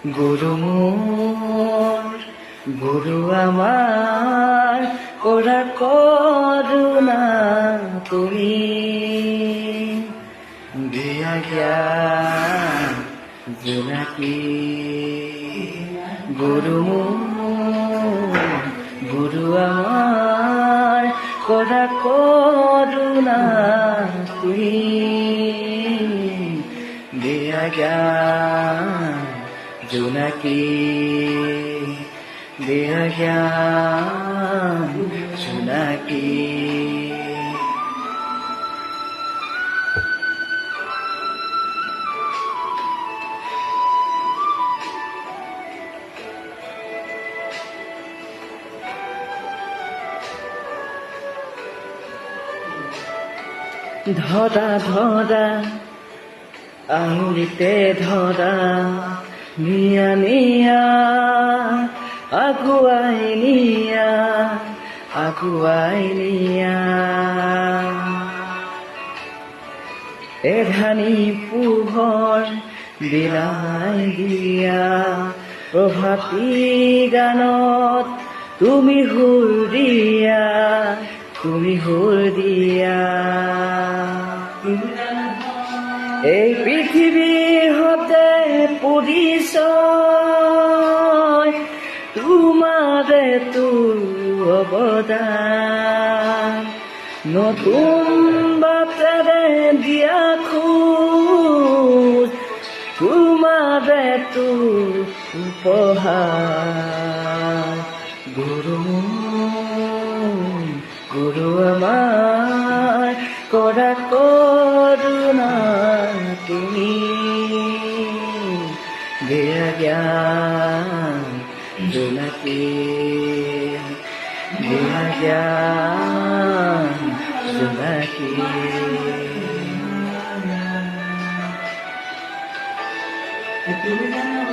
গুরু মোর গুরু আমার ওরা করুণা তুমি দিয়া জ্ঞান জোনাকি গুরু মোর গুরু আমার ওরা করুণা তুমি দিয়া জ্ঞান জোনাকি দিয়া জ্ঞান জোনাকি ধরা ধরা আঙুলিতে ধরা নিয়া নিয়া আগুয়াই নিয়া এধানি পোহৰ বিলাই দিয়া প্ৰভাতী গানত তুমি সুৰ দিয়া এই পৃথিৱীৰ হতে পৰিচয় তোমাৰে তোৰ অৱদান নতুন বাটেৰে দিয়া খোজ তোমাৰে তোৰ উপহাৰ গুৰু আমাৰ কৰা কৰুণা তুমি দিয়া জ্ঞান জোনাকি দিয়া জ্ঞান জোনাকি তুমি জানো